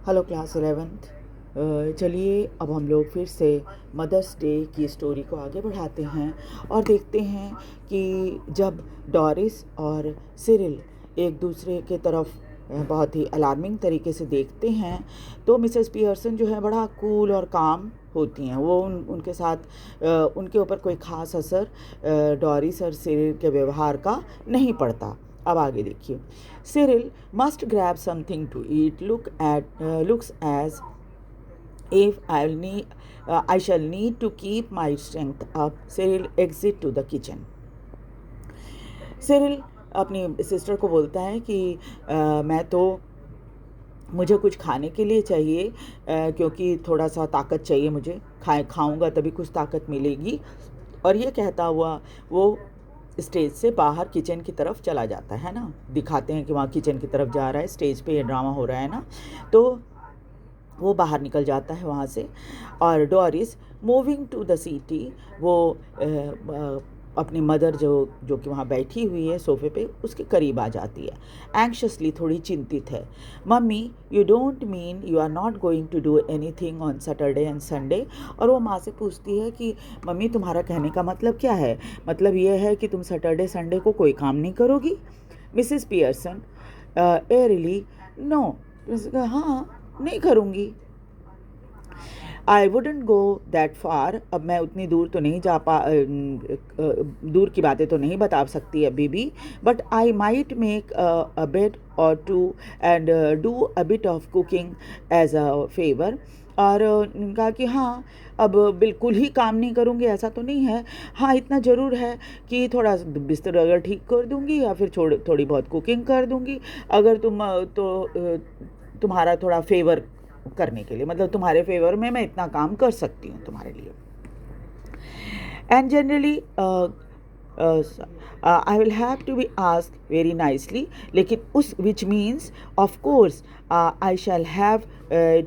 Hello class 11th। चलिए अब हम लोग फिर से मदर्स डे की स्टोरी को आगे बढ़ाते हैं और देखते हैं कि जब डॉरिस और सिरिल एक दूसरे के तरफ बहुत ही अलार्मिंग तरीके से देखते हैं तो मिसेस पियर्सन जो है बड़ा कूल और काम होती हैं। वो उनके साथ उनके ऊपर कोई ख़ास असर डॉरिस और सिरिल के व्यवहार का नहीं पड़ता। अब आगे देखिए। Cyril must grab something to eat. Looks as if I shall need to keep my strength up. Cyril exit to the kitchen. Cyril अपनी सिस्टर को बोलता है कि मुझे कुछ खाने के लिए चाहिए, क्योंकि थोड़ा सा ताकत चाहिए मुझे, खाऊंगा तभी कुछ ताकत मिलेगी। और ये कहता हुआ वो स्टेज से बाहर किचन की तरफ चला जाता है ना। दिखाते हैं कि वहाँ किचन की तरफ जा रहा है, स्टेज पे ये ड्रामा हो रहा है ना। तो वो बाहर निकल जाता है वहाँ से और Doris moving to the city, वो अपनी मदर जो कि वहाँ बैठी हुई है सोफे पे, उसके करीब आ जाती है। एंक्शसली, थोड़ी चिंतित है। Mummy, you don't mean you are not going to do anything on Saturday and Sunday. और वो माँ से पूछती है कि मम्मी, तुम्हारा कहने का मतलब क्या है? मतलब ये है कि तुम सैटरडे संडे को कोई काम नहीं करोगी? Mrs Pearson airily, no. हाँ, नहीं करूँगी। I wouldn't go that far. अब मैं उतनी दूर तो नहीं दूर की बातें तो नहीं बता सकती अभी भी। But I might make a bed or two and do a bit of cooking as a favour. और कहा कि हाँ, अब बिल्कुल ही काम नहीं करूँगी ऐसा तो नहीं है। हाँ, इतना ज़रूर है कि थोड़ा बिस्तर अगर ठीक कर दूँगी या फिर थोड़ी बहुत कुकिंग कर दूँगी, अगर तुम्हारा थोड़ा फेवर करने के लिए, मतलब तुम्हारे फेवर में मैं इतना काम कर सकती हूँ तुम्हारे लिए। And generally I will have to be ask very nicely, लेकिन उस which means of course I shall have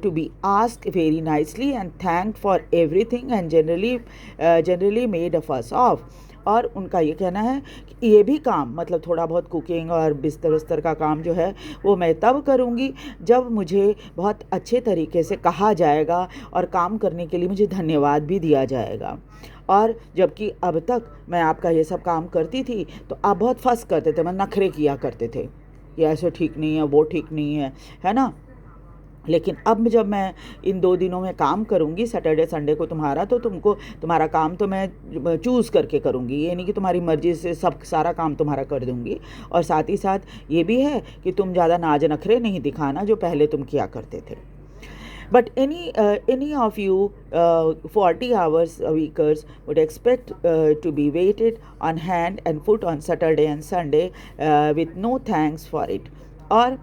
to be asked very nicely and thanked for everything and generally made a fuss of. और उनका ये कहना है कि ये भी काम, मतलब थोड़ा बहुत कुकिंग और बिस्तर का काम जो है वो मैं तब करूँगी जब मुझे बहुत अच्छे तरीके से कहा जाएगा और काम करने के लिए मुझे धन्यवाद भी दिया जाएगा। और जबकि अब तक मैं आपका ये सब काम करती थी तो आप बहुत फंस करते थे, मैं नखरे किया करते थे, ये ऐसे ठीक नहीं है, वो ठीक नहीं है ना। लेकिन अब जब मैं इन 2 दिनों में काम करूँगी, सैटरडे संडे को तुम्हारा, तो तुम्हारा काम तो मैं चूज़ करके करूँगी। ये नहीं कि तुम्हारी मर्ज़ी से सारा काम तुम्हारा कर दूँगी। और साथ ही साथ ये भी है कि तुम ज़्यादा नाज नखरे नहीं दिखाना जो पहले तुम किया करते थे। But any of you 40 hours weekers would expect to be waited on hand and foot on Saturday and Sunday with no thanks for it. और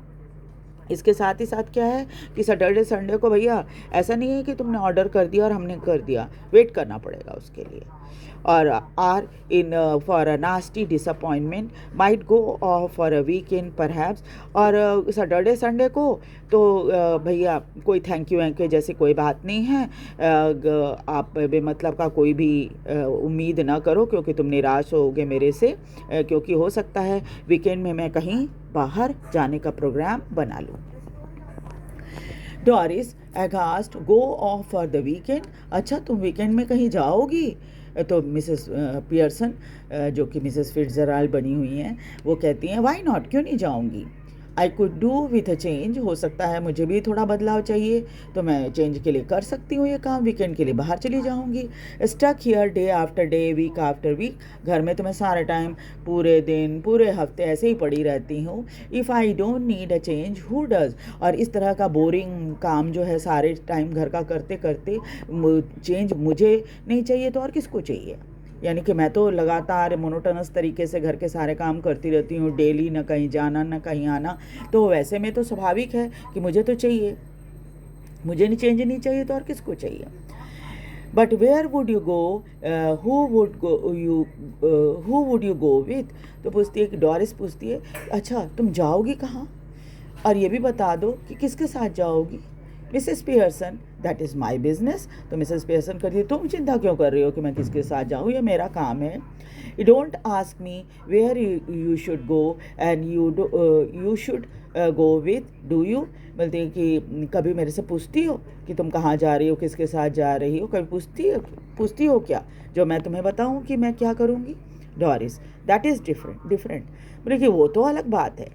इसके साथ ही साथ क्या है कि सैटरडे संडे को भैया ऐसा नहीं है कि तुमने ऑर्डर कर दिया और हमने कर दिया, वेट करना पड़ेगा उसके लिए। और are in for a nasty disappointment might go off for a weekend perhaps. और सैटरडे संडे को तो भैया कोई थैंक यू जैसे कोई बात नहीं है। आप बेमतलब का कोई भी उम्मीद ना करो, क्योंकि तुम निराश होगे मेरे से, क्योंकि हो सकता है वीकेंड में मैं कहीं बाहर जाने का प्रोग्राम बना लूँ। Doris aghast, go off for the weekend. अच्छा, तुम वीकेंड में कहीं जाओगी? तो मिसेस पियर्सन, जो कि मिसेस फिट्जराल्ड बनी हुई हैं, वो कहती हैं व्हाई नॉट, क्यों नहीं जाऊंगी। I could do with a change, हो सकता है मुझे भी थोड़ा बदलाव चाहिए, तो मैं चेंज के लिए कर सकती हूँ ये काम, वीकेंड के लिए बाहर चली जाऊँगी। Stuck here day after day, week after week, घर में तो मैं सारा टाइम, पूरे दिन, पूरे हफ्ते ऐसे ही पड़ी रहती हूँ। If I don't need a change, who does. और इस तरह का बोरिंग काम जो है सारे टाइम घर का करते करते चेंज मुझे नहीं चाहिए तो और किसको चाहिए? यानी कि मैं तो लगातार मोनोटोनस तरीके से घर के सारे काम करती रहती हूँ डेली, न कहीं जाना न कहीं आना, तो वैसे में तो स्वाभाविक है कि मुझे तो चाहिए, मुझे नहीं चेंज नहीं चाहिए तो और किसको चाहिए। But where would you go, who would you go with. तो पूछती है कि डॉरिस पूछती है, अच्छा तुम जाओगी कहाँ, और ये भी बता दो कि किसके साथ जाओगी। Mrs Pearson, that is my business. तो मिसेस पियर्सन कहती है, तुम चिंता क्यों कर रही हो कि मैं किसके साथ जाऊँ, ये मेरा काम है। You don't ask me where you should go and you should go with, do you. बोलती है कि कभी मेरे से पूछती हो कि तुम कहाँ जा रही हो, किसके साथ जा रही हो, कभी पूछती हो क्या, जो मैं तुम्हें बताऊँ कि मैं क्या करूँगी। Doris, that is different. बोले कि वो तो अलग बात है।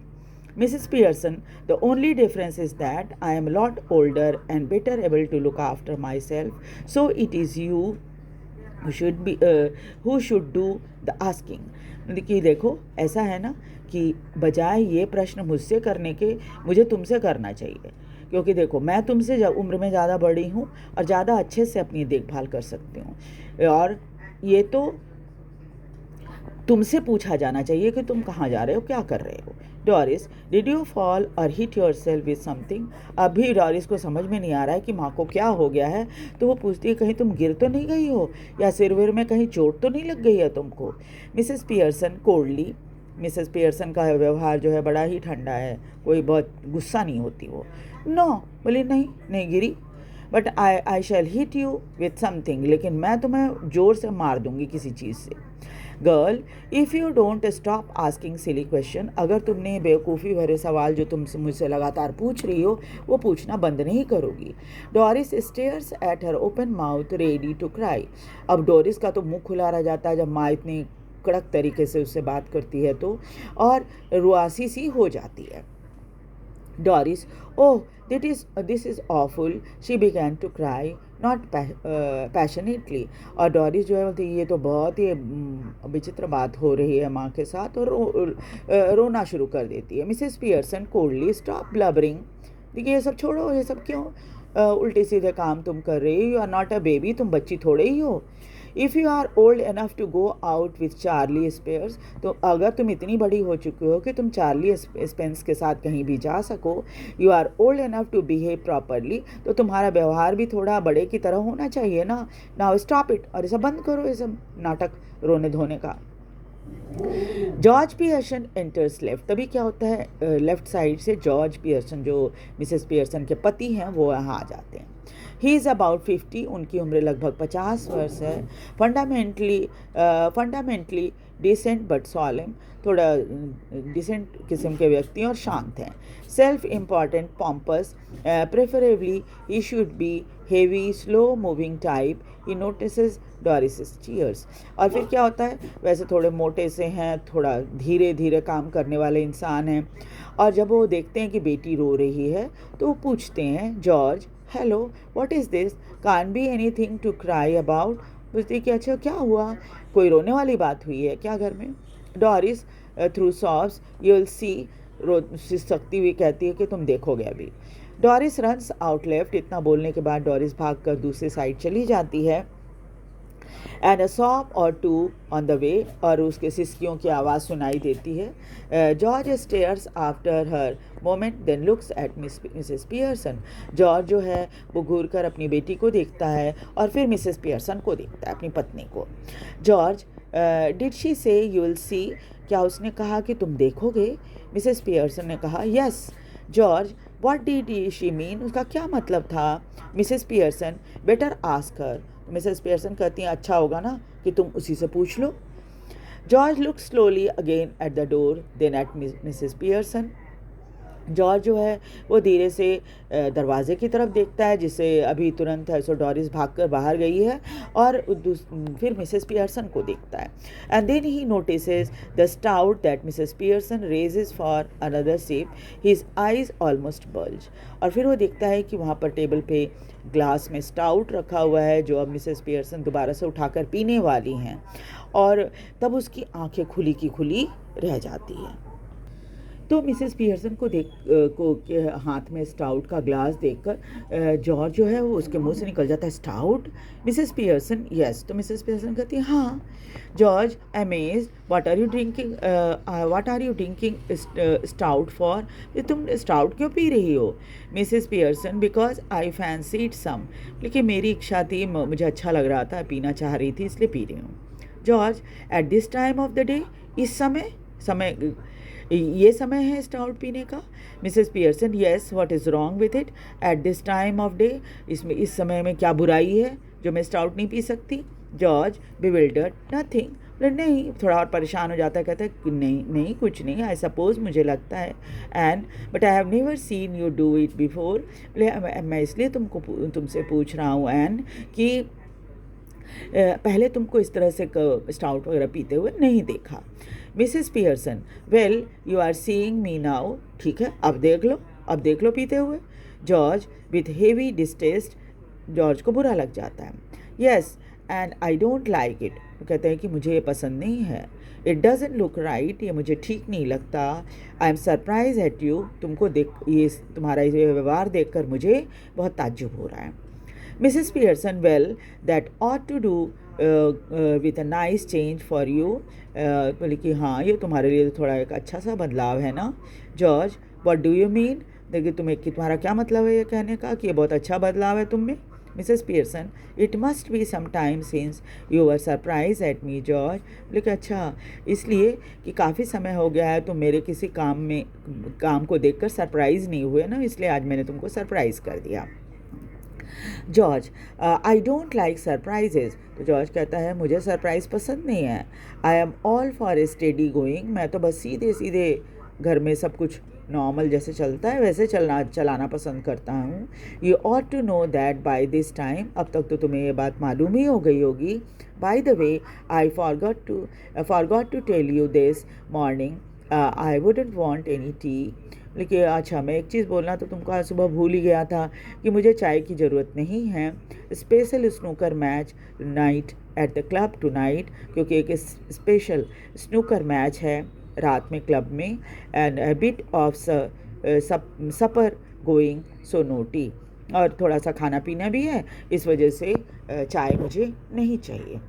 Mrs. Pearson, the only difference is that I am a lot older and better able to look after myself. So it is you who should do the asking. कि देखो ऐसा है ना कि बजाय ये प्रश्न मुझसे करने के मुझे तुमसे करना चाहिए, क्योंकि देखो मैं तुमसे उम्र में ज़्यादा बड़ी हूँ और ज़्यादा अच्छे से अपनी देखभाल कर सकती हूँ, और ये तो तुमसे पूछा जाना चाहिए कि तुम कहाँ जा रहे हो, क्या कर रहे हो। डॉरिस, डिड यू फॉल और hit your self with something. अभी डॉरिस को समझ में नहीं आ रहा है कि माँ को क्या हो गया है, तो वो पूछती है, कहीं तुम गिर तो नहीं गई हो, या सिर विर में कहीं चोट तो नहीं लग गई है तुमको। Mrs Pearson coldly, Mrs Pearson का व्यवहार जो है बड़ा ही ठंडा है, कोई बहुत गुस्सा नहीं होती वो। नो, बोली नहीं गिरी, but I shall hit you with something, लेकिन मैं तुम्हें ज़ोर से मार दूंगी किसी चीज़ से। Girl, if you don't stop asking silly question, अगर तुमने बेवकूफ़ी भरे सवाल जो तुम मुझसे लगातार पूछ रही हो वो पूछना बंद नहीं करोगी। Doris stares at her open mouth ready to cry. अब डॉरिस का तो मुंह खुला रह जाता है जब माँ इतनी कड़क तरीके से उससे बात करती है तो, और रुआसी सी हो जाती है। Doris, oh, this is awful. She began to cry, not passionately. और डॉरिस जो है बोलती ये तो बहुत ही विचित्र बात हो रही है माँ के साथ, और रोना शुरू कर देती है। Mrs Pearson coldly, stop blubbering. देखिए ये सब छोड़ो, ये सब क्यों उल्टे सीधे काम तुम कर रही हो। You are not a baby, तुम बच्ची थोड़े ही हो। If you are old enough to go out with Charlie Spears, तो अगर तुम इतनी बड़ी हो चुकी हो कि तुम चार्ली स्पेंस के साथ कहीं भी जा सको, you are old enough to behave properly, तो तुम्हारा व्यवहार भी थोड़ा बड़े की तरह होना चाहिए ना। नाउ स्टॉप इट, और ये सब बंद करो, ये सब नाटक रोने धोने का। George Pearson enters left. तभी क्या होता है, लेफ्ट साइड से जॉर्ज पियर्सन जो मिसेस पियर्सन के पति हैं वो यहाँ आ जाते हैं। ही इज़ अबाउट 50, उनकी उम्र लगभग 50 वर्ष है। फंडामेंटली डिसेंट बट सॉलेम, थोड़ा डिसेंट किस्म के व्यक्ति और शांत हैं। Self important, pompous, preferably he should be heavy slow moving type. He notices Doris cheers. और फिर क्या होता है, वैसे थोड़े मोटे से हैं, थोड़ा धीरे धीरे काम करने वाले इंसान हैं, और जब वो देखते हैं कि बेटी रो रही है तो वो पूछते हैं, George, hello, what is this, can't be anything to cry about. पूछती कि अच्छा क्या हुआ, कोई रोने वाली बात हुई है क्या घर में। Doris, through sobs, you will see, रो सकती हुई कहती है कि तुम देखोगे अभी। Doris runs out left. इतना बोलने के बाद डॉरिस भागकर दूसरी साइड चली जाती है। And a sob or two on the way, और उसके सिसकियों की आवाज़ सुनाई देती है। George stares after her moment, then looks at Mrs Pearson. George जो है वो घूर कर अपनी बेटी को देखता है और फिर मिसेस पियर्सन को देखता है, अपनी पत्नी को। जॉर्ज, डिड शी से यू विल सी, क्या उसने कहा कि तुम देखोगे। मिसेस पियर्सन ने कहा, yes. George, what did she mean, उसका क्या मतलब था। Mrs Pearson, better ask her. Mrs Pearson कहती हैं, अच्छा होगा ना कि तुम उसी से पूछ लो। George look slowly again at the door, then at Mrs Pearson. George जो है वो धीरे से दरवाजे की तरफ देखता है, जिसे अभी तुरंत है सो डॉरिस भागकर बाहर गई है, और फिर मिसेस पियर्सन को देखता है। And then he notices the stout that Mrs Pearson raises for another sip, his eyes almost bulge. और फिर वो देखता है कि वहाँ पर टेबल पे ग्लास में स्टाउट रखा हुआ है, जो अब मिसेस पियर्सन दोबारा से उठाकर पीने वाली हैं, और तब उसकी आंखें खुली की खुली रह जाती हैं। तो मिसेस पियर्सन को के हाथ में स्टाउट का ग्लास देखकर जॉर्ज जो है वो उसके मुंह से निकल जाता है, स्टाउट। Mrs Pearson, yes. तो मिसेस पियर्सन कहती है, हाँ। George, amazed, what are you drinking stout for, तुम स्टाउट क्यों पी रही हो। Mrs Pearson, because I fancy it some, लेकिन मेरी इच्छा थी, मुझे अच्छा लग रहा था, पीना चाह रही थी, इसलिए पी रही हूँ। George, at this time of the day, इस समय ये समय है स्टाउट पीने का? Mrs Pearson, yes, what is wrong with it at this time of day? इसमें इस समय में क्या बुराई है जो मैं स्टाउट नहीं पी सकती? George bewildered, nothing. नहीं, थोड़ा और परेशान हो जाता है, कहता है कि नहीं नहीं कुछ नहीं, आई सपोज मुझे लगता है। And but I have never seen you do it before. मैं इसलिए तुमसे पूछ रहा हूँ एन कि पहले तुमको इस तरह से स्टाउट वगैरह पीते हुए नहीं देखा। Mrs Pearson, well you are seeing me now, ठीक है अब देख लो पीते हुए। George with heavy distaste, George को बुरा लग जाता है। Yes and I don't like it, कहते हैं कि मुझे ये पसंद नहीं है। इट डजेंट लुक राइट, ये मुझे ठीक नहीं लगता। I am surprise eight you, तुमको देख ये तुम्हारा ये व्यवहार देखकर मुझे बहुत ताज्जुब हो रहा है। Mrs Pearson, well that ought to do with a nice change for you, बोले कि हाँ ये तुम्हारे लिए थोड़ा एक अच्छा सा बदलाव है ना। George, what do you mean, देखिए तुम्हारा क्या मतलब है ये कहने का कि ये बहुत अच्छा बदलाव है तुम में? Mrs Pearson, it must be some time since you were surprise at me. George, बोले कि अच्छा इसलिए कि काफ़ी समय हो गया है तुम मेरे किसी काम को देखकर सरप्राइज नहीं हुए ना, इसलिए आज मैंने तुमको सरप्राइज कर दिया। George, I don't like surprises, तो जॉर्ज कहता है मुझे सरप्राइज़ पसंद नहीं है। I am all for steady going, मैं तो बस सीधे सीधे घर में सब कुछ नॉर्मल जैसे चलता है वैसे चलाना पसंद करता हूँ। You ought to know that by this time, अब तक तो तुम्हें ये बात मालूम ही हो गई होगी। By the way I forgot to tell you this morning I wouldn't want any tea, लेकिन अच्छा मैं एक चीज़ बोलना तो तुमको आज सुबह भूल ही गया था कि मुझे चाय की ज़रूरत नहीं है। Special snooker match night at the club tonight, क्योंकि एक स्पेशल स्नूकर मैच है रात में क्लब में। And a bit of supper going, so no tea, और थोड़ा सा खाना पीना भी है, इस वजह से चाय मुझे नहीं चाहिए।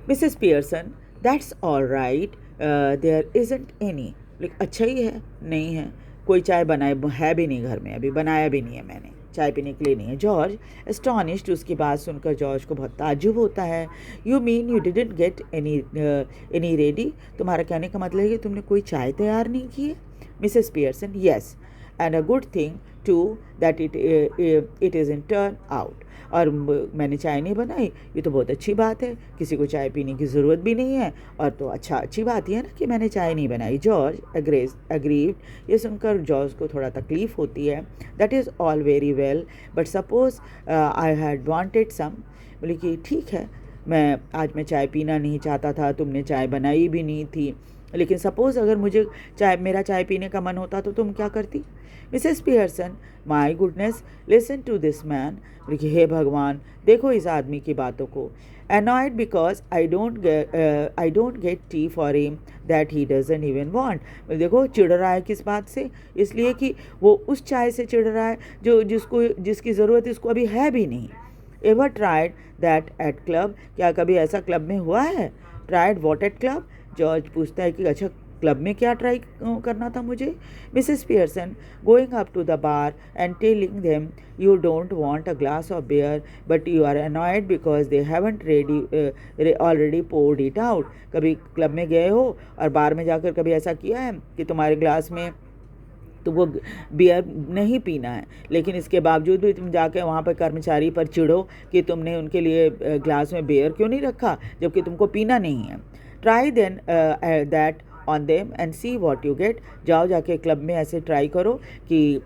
Mrs Pearson, that's all right, there isn't any, अच्छा ही है, नहीं है कोई चाय बनाए है भी नहीं घर में, अभी बनाया भी नहीं है मैंने, चाय पीने के लिए नहीं है। जॉर्ज एस्टॉनिश्ड, उसकी बात सुनकर जॉर्ज को बहुत ताज्जुब होता है। You mean you didn't get any ready, तुम्हारा कहने का मतलब है कि तुमने कोई चाय तैयार नहीं की है? Mrs Pearson, yes and a good thing too that it is in turn out, और मैंने चाय नहीं बनाई, ये तो बहुत अच्छी बात है, किसी को चाय पीने की ज़रूरत भी नहीं है, और तो अच्छी बात ही है ना कि मैंने चाय नहीं बनाई। जॉर्ज अग्रीव्ड, ये सुनकर जॉर्ज को थोड़ा तकलीफ़ होती है। That is all very well but suppose I had wanted some, बोली कि ठीक है मैं चाय पीना नहीं चाहता था, तुमने चाय बनाई भी नहीं थी, लेकिन सपोज़ अगर मेरा चाय पीने का मन होता तो तुम क्या करती? Mrs Pearson, my goodness, listen to this man, देखिए हे भगवान देखो इस आदमी की बातों को। Annoyed because I don't get tea for him that he doesn't even want, देखो चिढ़ रहा है किस बात से? इसलिए कि वो उस चाय से चिढ़ रहा है जिसकी ज़रूरत इसको अभी है भी नहीं। Ever tried that at club, क्या कभी ऐसा क्लब में हुआ है? Tried what at club, George पूछता है कि अच्छा क्लब में क्या ट्राई करना था मुझे? Mrs Pearson, going up to the bar and telling them you don't want a glass of beer but you are annoyed because they haven't already poured it out, कभी क्लब में गए हो और बार में जाकर कभी ऐसा किया है कि तुम्हारे ग्लास में तो वो बियर नहीं पीना है, लेकिन इसके बावजूद भी तुम जाके वहाँ पर कर्मचारी पर चिढ़ो कि तुमने उनके लिए ग्लास में बियर क्यों नहीं रखा जबकि तुमको पीना नहीं है। Try then that on them and see what you get, जाओ जाके क्लब में ऐसे ट्राई करो कि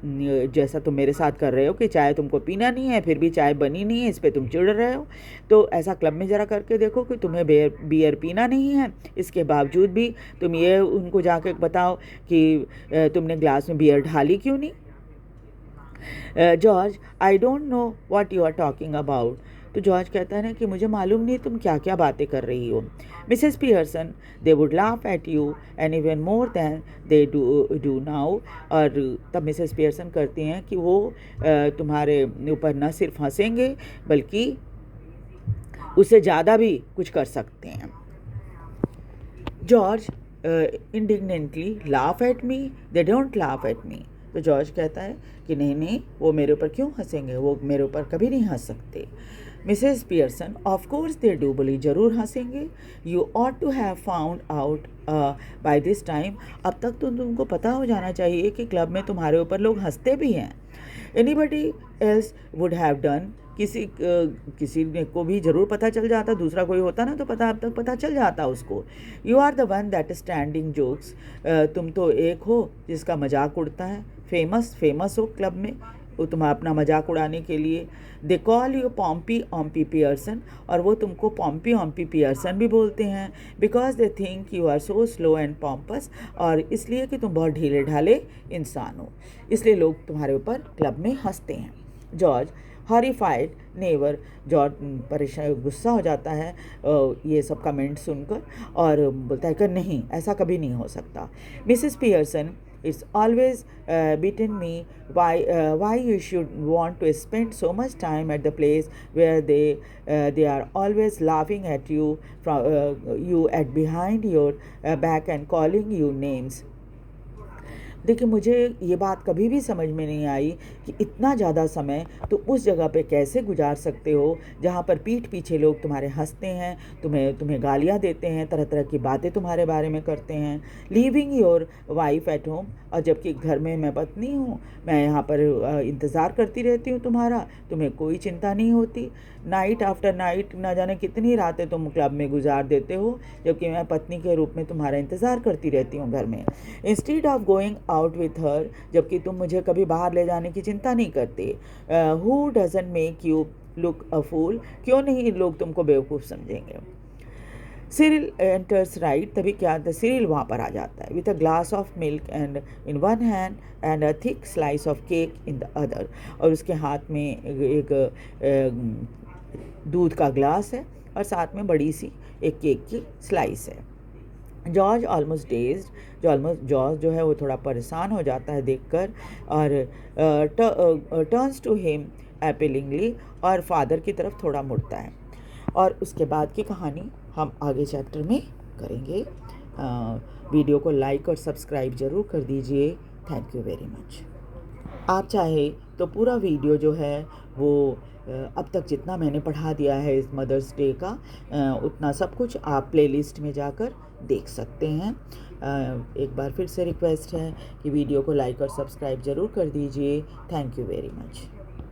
जैसा तुम मेरे साथ कर रहे हो कि चाय तुमको पीना नहीं है फिर भी चाय बनी नहीं है, इस पर तुम चिढ़ रहे हो, तो ऐसा क्लब में ज़रा करके देखो कि तुम्हें बियर पीना नहीं है, इसके बावजूद भी तुम ये उनको जाके बताओ कि तुमने ग्लास में बियर ढाली क्यों नहीं। George, I don't know what you are talking about, तो जॉर्ज कहता है ना कि मुझे मालूम नहीं तुम क्या क्या बातें कर रही हो। Mrs Pearson, they would laugh at you and even more than they do now, और तब मिसेस पियर्सन करती हैं कि वो तुम्हारे ऊपर न सिर्फ हंसेंगे बल्कि उससे ज़्यादा भी कुछ कर सकते हैं। George indignantly, laugh at me, they don't laugh at me, तो जॉर्ज कहता है कि नहीं वो मेरे ऊपर क्यों हंसेंगे, वो मेरे ऊपर कभी नहीं हंस सकते। Mrs Pearson, of course they do, बोली ज़रूर हंसेंगे। You ought to have found out by this time, अब तक तो तुमको पता हो जाना चाहिए कि क्लब में तुम्हारे ऊपर लोग हंसते भी हैं। Anybody else would have done, किसी ने को भी ज़रूर पता चल जाता, दूसरा कोई होता ना तो अब तक पता चल जाता उसको। You are the one that standing jokes, तुम तो एक हो जिसका मजाक उड़ता है। फेमस हो क्लब में, वो तुम अपना मजाक उड़ाने के लिए। They call you Pompy Ompy Pearson, और वो तुमको पॉम्पी ऑम्पी पियर्सन भी बोलते हैं। Because they think you are so slow and pompous, और इसलिए कि तुम बहुत ढीले ढाले इंसान हो, इसलिए लोग तुम्हारे ऊपर क्लब में हंसते हैं। जॉर्ज हॉरिफाइड नेवर, जॉर्ज परेशान गुस्सा हो जाता है ये सब कमेंट सुनकर, और बोलता है कि नहीं, ऐसा कभी नहीं हो सकता। Mrs Pearson, it's always beaten me why you should want to spend so much time at the place where they are always laughing at you from you at behind your back and calling you names। देखिए, मुझे ये बात कभी भी समझ में नहीं आई कि इतना ज़्यादा समय तो उस जगह पे कैसे गुजार सकते हो जहाँ पर पीठ पीछे लोग तुम्हारे हंसते हैं, तुम्हें गालियाँ देते हैं, तरह तरह की बातें तुम्हारे बारे में करते हैं। Leaving your wife at home, और जबकि घर में मैं पत्नी हूँ, मैं यहाँ पर इंतज़ार करती रहती हूँ तुम्हारा, तुम्हें कोई चिंता नहीं होती। नाइट आफ्टर नाइट, ना जाने कितनी रातें तुम क्लब में गुजार देते हो, जबकि मैं पत्नी के रूप में तुम्हारा इंतज़ार करती रहती हूँ घर में। Instead of going out with her, जबकि तुम मुझे कभी बाहर ले जाने की चिंता नहीं करते। Who doesn't make you look a fool, क्यों नहीं लोग तुमको बेवकूफ़ समझेंगे। सिरिल एंटर्स राइट, तभी क्या होता है, सिरिल वहाँ पर आ जाता है with a glass of milk and in one hand and a thick slice of cake in the other, और उसके हाथ में एक दूध का ग्लास है और साथ में बड़ी सी एक केक की स्लाइस है। जॉर्ज ऑलमोस्ट डेज्ड, जॉर्ज जो है वो थोड़ा परेशान हो जाता है देखकर, और टर्न्स टू हिम अपीलिंगली, और फादर की तरफ थोड़ा मुड़ता है। और उसके बाद की कहानी हम आगे चैप्टर में करेंगे। वीडियो को लाइक और सब्सक्राइब ज़रूर कर दीजिए। Thank you very much. आप चाहे तो पूरा वीडियो जो है वो अब तक जितना मैंने पढ़ा दिया है इस मदर्स डे का, उतना सब कुछ आप प्लेलिस्ट में जाकर देख सकते हैं। एक बार फिर से रिक्वेस्ट है कि वीडियो को लाइक और सब्सक्राइब ज़रूर कर दीजिए। Thank you very much.